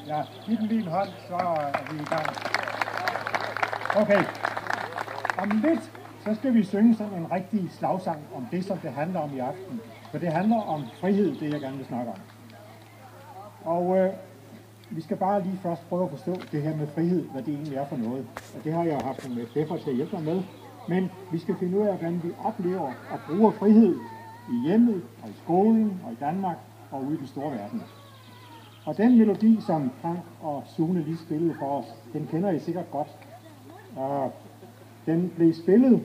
Ja, giv den lige en hånd, så er vi i gang. Okay. Om lidt, så skal vi synge sådan en rigtig slagsang om det, som det handler om i aften. For det handler om frihed, det jeg gerne vil snakke om. Og vi skal bare lige først prøve at forstå det her med frihed, hvad det egentlig er for noget. Og det har jeg haft en FF'er til at hjælpe mig med. Men vi skal finde ud af, hvordan vi oplever og bruger frihed i hjemmet, og i skolen, og i Danmark, og ude i den store verden. Og den melodi, som Frank og Sune lige spillede for os, den kender I sikkert godt. Og den blev spillet,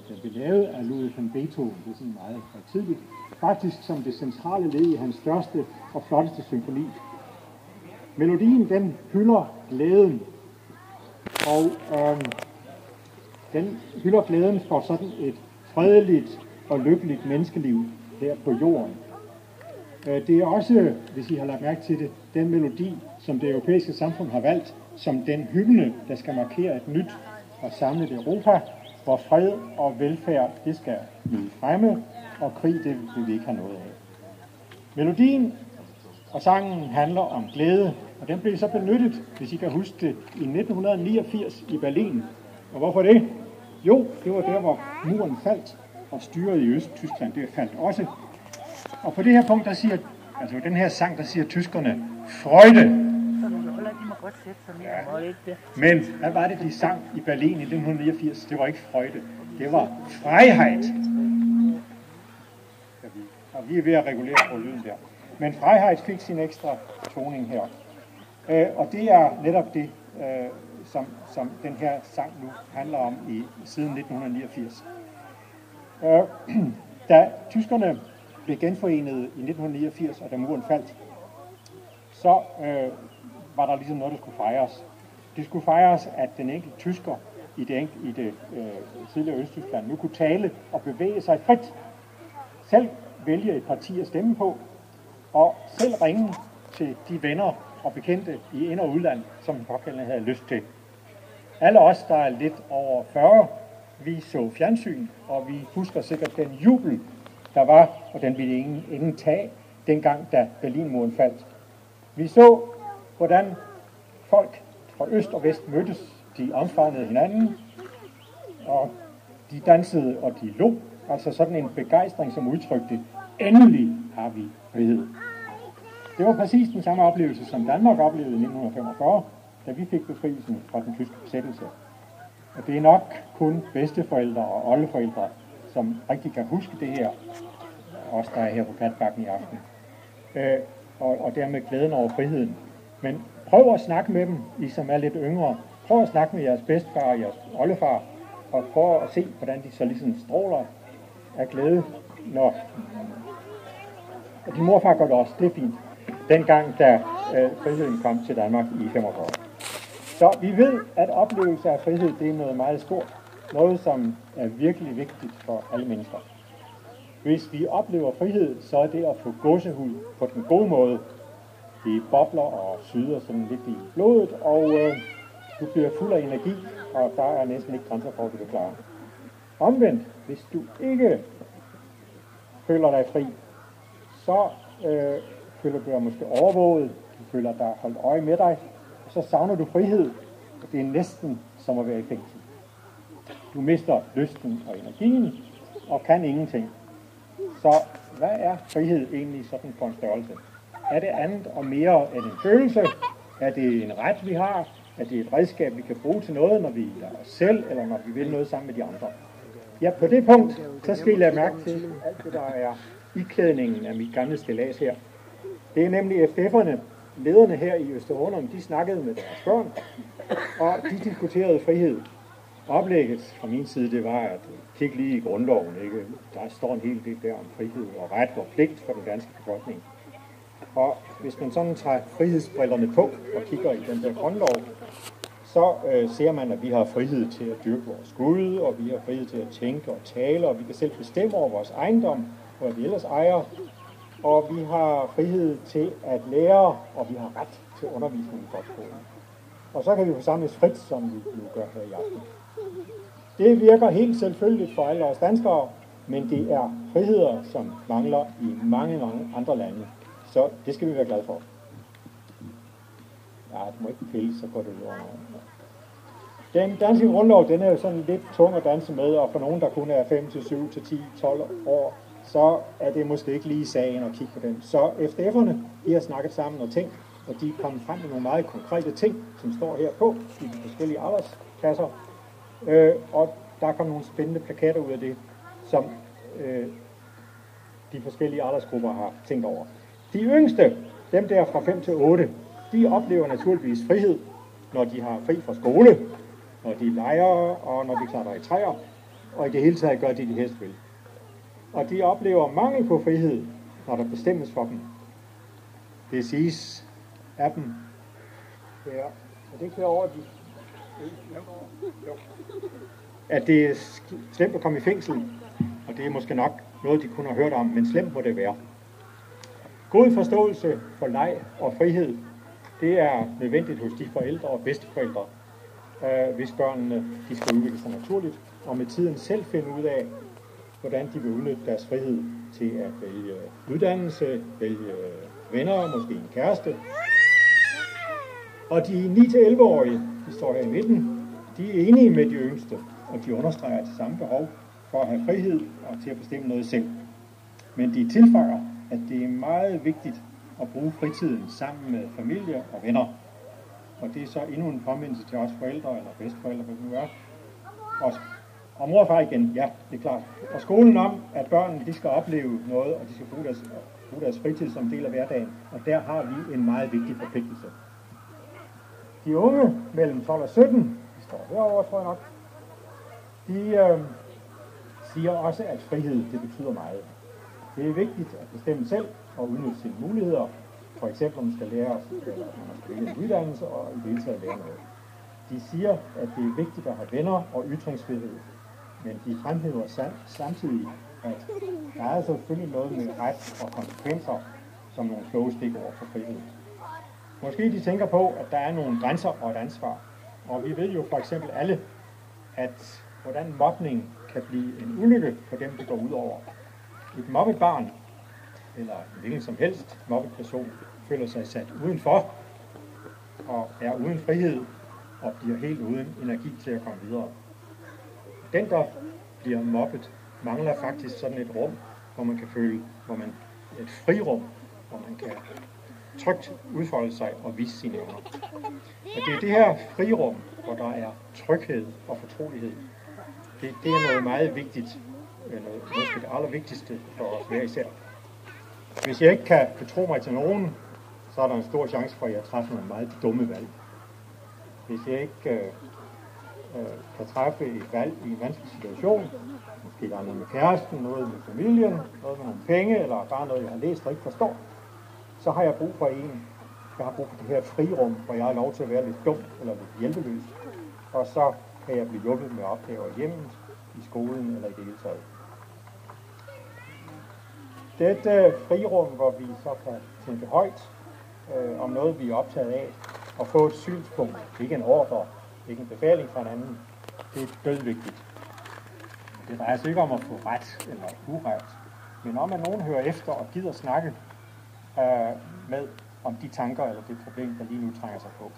den blev lavet af Ludwig van Beethoven, det er sådan meget tidligt, faktisk som det centrale led i hans største og flotteste symfoni. Melodien, den hylder glæden, og den hylder glæden for sådan et fredeligt og lykkeligt menneskeliv her på jorden. Det er også, hvis I har lagt mærke til det, den melodi, som det europæiske samfund har valgt, som den hymne, der skal markere et nyt og samlet Europa, hvor fred og velfærd, det skal blive fremme, og krig, det vil vi ikke have noget af. Melodien og sangen handler om glæde, og den blev så benyttet, hvis I kan huske det, i 1989 i Berlin. Og hvorfor det? Jo, det var der, hvor muren faldt, og styret i Østtyskland, det faldt også. Og på det her punkt, der siger, altså den her sang, der siger tyskerne, Freude. Ja. Men hvad var det, de sang i Berlin i 1989? Det var ikke Freude, det var Freiheit. Og vi er ved at regulere på lyden der. Men Freiheit fik sin ekstra toning her. Og det er netop det, som den her sang nu handler om siden 1989. Da tyskerne blev genforenet i 1989, og da muren faldt, så var der ligesom noget, der skulle fejres. Det skulle fejres, at den enkelte tysker i det tidligere Østtyskland nu kunne tale og bevæge sig frit. Selv vælge et parti at stemme på, og selv ringe til de venner og bekendte i ind- og udland, som den pågældende havde lyst til. Alle os, der er lidt over 40, vi så fjernsyn, og vi husker sikkert den jubel, der var, og den ville ingen tage, dengang da Berlinmuren faldt. Vi så, hvordan folk fra øst og vest mødtes, de omfavnede hinanden, og de dansede og de lå, altså sådan en begejstring, som udtrykte, endelig har vi frihed. Det var præcis den samme oplevelse, som Danmark oplevede i 1945, da vi fik befrielsen fra den tyske besættelse. Og det er nok kun bedsteforældre og oldeforældre, som rigtig kan huske det her, os der er her på Katbakken i aften, og dermed glæden over friheden. Men prøv at snakke med dem, I som er lidt yngre. Prøv at snakke med jeres bedstefar og jeres oldefar, og prøv at se, hvordan de så ligesom stråler af glæde, når og din morfar gør det også, det er fint, dengang da friheden kom til Danmark i 45. Så vi ved, at oplevelse af frihed, det er noget meget stort, noget som er virkelig vigtigt for alle mennesker. Hvis vi oplever frihed, så er det at få gåsehud på den gode måde. Det bobler og syder sådan lidt i blodet, og du bliver fuld af energi, og der er næsten ikke grænser for, at du kan klare. Omvendt, hvis du ikke føler dig fri, så føler du dig måske overvåget, du føler dig holdt øje med dig, og så savner du frihed, og det er næsten som at være i fængsel. Du mister lysten og energien, og kan ingenting. Så hvad er frihed egentlig sådan for en størrelse? Er det andet og mere end en følelse? Er det en ret, vi har? Er det et redskab, vi kan bruge til noget, når vi er os selv, eller når vi vil noget sammen med de andre? Ja, på det punkt, så skal I lade mærke til alt det, der er iklædningen af mit gamle stillads her. Det er nemlig FF'erne, lederne her i Østerhåndum, de snakkede med deres børn, og de diskuterede frihed. Oplægget fra min side, det var at kigge lige i grundloven, ikke? Der står en hel del der om frihed og ret og pligt for den danske befolkning. Og hvis man sådan tager frihedsbrillerne på og kigger i den der grundlov, så ser man, at vi har frihed til at dyrke vores Gud, og vi har frihed til at tænke og tale, og vi kan selv bestemme over vores ejendom, hvad vi ellers ejer, og vi har frihed til at lære, og vi har ret til undervisning i folkeskolen. Og så kan vi forsamles frit, som vi nu gør her i aften. Det virker helt selvfølgeligt for alle os danskere, men det er friheder, som mangler i mange, mange andre lande. Så det skal vi være glade for. Ja, det må ikke pille, så går det ud over noget. Den danske grundlov, den er jo sådan lidt tung at danse med, og for nogen, der kun er 5 til 7 til 10, 12 år, så er det måske ikke lige sagen at kigge på den. Så FDF'erne, de har snakket sammen og tænkt, og de er kommet frem med nogle meget konkrete ting, som står her på i de forskellige aldersklasser. Og der er kommet nogle spændende plakater ud af det, som de forskellige aldersgrupper har tænkt over. De yngste, dem der fra 5 til 8, de oplever naturligvis frihed, når de har fri fra skole, når de leger og når de klatrer i træer, og i det hele taget gør det, de helst vil. Og de oplever mangel på frihed, når der bestemmes for dem. Det siges af dem. Ja, er det ikke herovre, at det er slemt at komme i fængsel, og det er måske nok noget, de kun har hørt om, men slemt må det være. God forståelse for leg og frihed, det er nødvendigt hos de forældre og bedsteforældre, hvis børnene de skal udvikle sig naturligt, og med tiden selv finde ud af, hvordan de vil udnytte deres frihed til at vælge uddannelse, vælge venner, måske en kæreste. Og de 9-11-årige, de står her i midten, de er enige med de yngste, og de understreger det samme behov for at have frihed og til at bestemme noget selv. Men de tilføjer, at det er meget vigtigt at bruge fritiden sammen med familie og venner. Og det er så endnu en påmindelse til os forældre eller bedsteforældre, hvad det nu er. Og mor og far igen, ja, det er klart. Og skolen om, at børnene de skal opleve noget, og de skal bruge deres fritid som del af hverdagen. Og der har vi en meget vigtig forpligtelse. De unge mellem 12 og 17, de står herovre, tror jeg nok, de siger også, at frihed, det betyder meget. Det er vigtigt at bestemme selv og udnytte sine muligheder. For eksempel, om man skal lære os, eller når man skal vælge en uddannelse, og i det hele taget lære noget. De siger, at det er vigtigt at have venner og ytringsfrihed. Men de fremhæver samtidig, at der er selvfølgelig noget med ret og konsekvenser, som nogle kloge stikord for frihed. Måske de tænker på, at der er nogle grænser og et ansvar. Og vi ved jo for eksempel alle, at hvordan mobning kan blive en ulykke for dem, det går ud over. Et mobbet barn, eller en hvilken som helst mobbet person, føler sig sat udenfor, og er uden frihed, og bliver helt uden energi til at komme videre. Den, der bliver mobbet, mangler faktisk sådan et rum, hvor man kan føle, et frirum, hvor man kan trygt udfolde sig og vise sine evner. Og det er det her frirum, hvor der er tryghed og fortrolighed. Det er noget meget vigtigt, måske det allervigtigste for os hver især. Hvis jeg ikke kan betro mig til nogen, så er der en stor chance for, at jeg træffer nogle meget dumme valg. Hvis jeg ikke kan træffe et valg i en vanskelig situation, måske der er noget med kæresten, noget med familien, noget med nogle penge, eller bare noget, jeg har læst og ikke forstår, så har jeg brug for jeg har brug for det her frirum, hvor jeg har lov til at være lidt dum eller lidt hjælpeløs. Og så kan jeg blive hjulpet med opgaver i hjemmet, i skolen eller i det hele taget. Dette frirum, hvor vi så kan tænke højt om noget, vi er optaget af, og få et synspunkt, ikke en ordre, ikke en befaling fra en anden, det er dødvigtigt. Det drejer sig ikke om at få ret eller uret, men om at nogen hører efter og gider snakke med om de tanker eller det problem, der lige nu trænger sig på.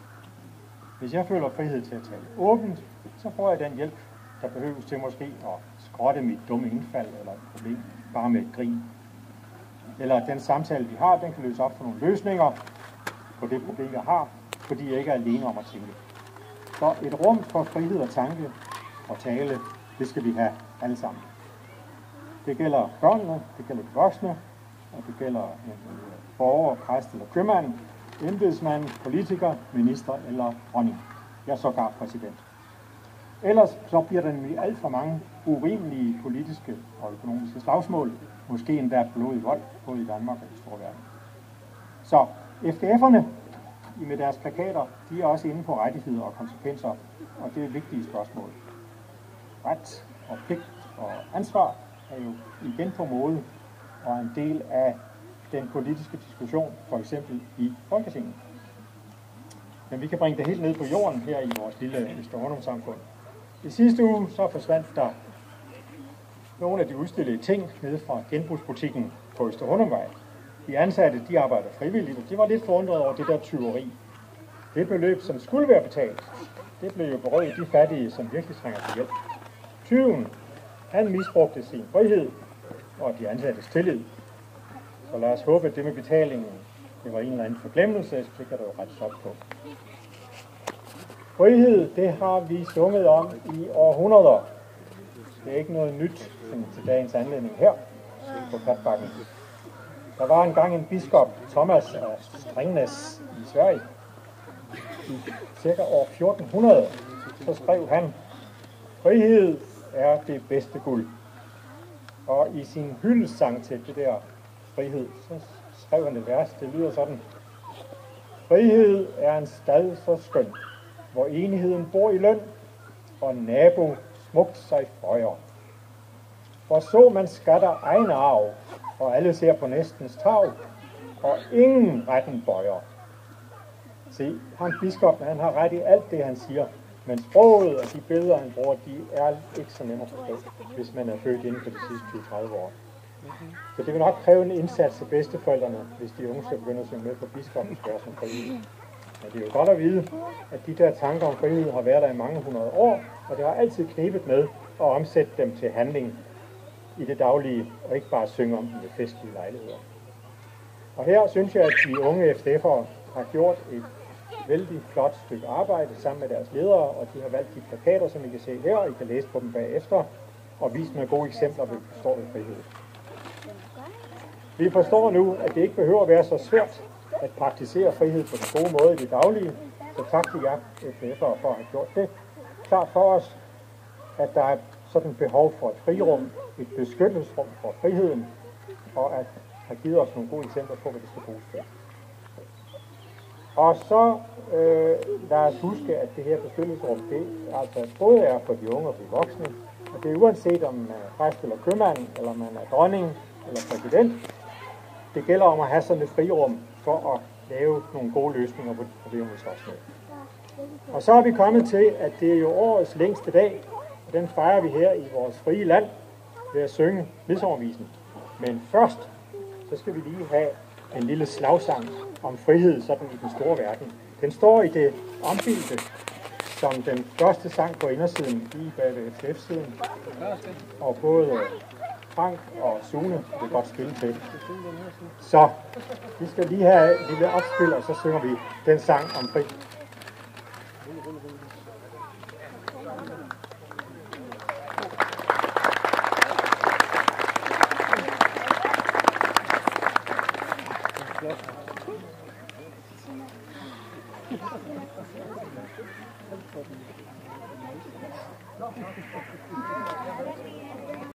Hvis jeg føler frihed til at tale åbent, så får jeg den hjælp, der behøves til måske at skrotte mit dumme indfald eller et problem, bare med et grin. Eller den samtale, vi har, den kan løse op for nogle løsninger på det problem, jeg har, fordi jeg ikke er alene om at tænke. Så et rum for frihed og tanke og tale, det skal vi have alle sammen. Det gælder børnene, det gælder de voksne, og det gælder en borger, præst eller købmand, embedsmand, politiker, minister eller dronning. Jeg er sågar præsident. Ellers så bliver der nemlig alt for mange urimelige politiske og økonomiske slagsmål, måske endda blodig vold, både i Danmark og i store verden. Så FDF'erne med deres plakater, de er også inde på rettigheder og konsekvenser, og det er et vigtigt spørgsmål. Ret og pligt og ansvar er jo igen på mode og en del af den politiske diskussion, for eksempel i Folketinget. Men vi kan bringe det helt ned på jorden her i vores lille Østerhornum-samfund. I sidste uge så forsvandt der nogle af de udstillede ting nede fra genbrugsbutikken på Østerhornumvej. De ansatte, de arbejder frivilligt, og de var lidt forundret over det der tyveri. Det beløb, som skulle være betalt, det blev jo berøvet de fattige, som virkelig trænger til hjælp. Tyven, han misbrugte sin frihed og de ansattes tillid. Så lad os håbe, at det med betalingen, det var en eller anden forglemmelse, så kan der jo rettes op på. Frihed, det har vi sunget om i århundreder. Det er ikke noget nyt til dagens anledning her på Katbakken. Der var engang en biskop, Thomas af Strängnäs i Sverige. I cirka år 1400, så skrev han, frihed er det bedste guld. Og i sin hyldesang til det der frihed, så skrev han et vers, det lyder sådan. Frihed er en stad så skøn, hvor enigheden bor i løn, og nabo smukt sig frøjer. For så man skatter egen arv, og alle ser på næstens tag, og ingen retten bøjer. Se, ham biskoppen, han har ret i alt det, han siger, men sproget og de billeder, han bruger, de er ikke så nemme at forstå, hvis man er født inden for de sidste 20-30 år. Så det vil nok kræve en indsats af bedsteforældrene, hvis de unge skal begynde at synge med på biskoppens vers om frihed. Men det er jo godt at vide, at de der tanker om frihed har været der i mange hundrede år, og det har altid knebet med at omsætte dem til handling i det daglige, og ikke bare synge om dem ved festlige lejligheder. Og her synes jeg, at de unge FDF'ere har gjort et vældig flot stykke arbejde sammen med deres ledere, og de har valgt de plakater, som I kan se her, og I kan læse på dem bagefter, og vise med gode eksempler, hvad vi forstår ved frihed. Vi forstår nu, at det ikke behøver at være så svært at praktisere frihed på den gode måde i det daglige, så tak til jer FDF'ere for at have gjort det. Klart for os, at der er sådan behov for et frirum, et beskyttelsesrum for friheden, og at have givet os nogle gode eksempler på, hvad det skal bruges til. Og så lad os huske, at det her beskyttelsesrum, det altså både er for de unge og de voksne, og det er uanset om man er præst eller købmand, eller man er dronning eller præsident. Det gælder om at have sådan et frirum for at lave nogle gode løsninger på de problemer, vi slås med. Og så er vi kommet til, at det er jo årets længste dag, og den fejrer vi her i vores frie land ved at synge midsommervisen. Men først, så skal vi lige have en lille slagsang om frihed sådan i den store verden. Den står i det ombildte som den første sang på indersiden lige bag ved FDF-siden. Og både Frank og Sune vil godt spille til. Så vi skal lige have et lille opspil, og så synger vi den sang om frihed.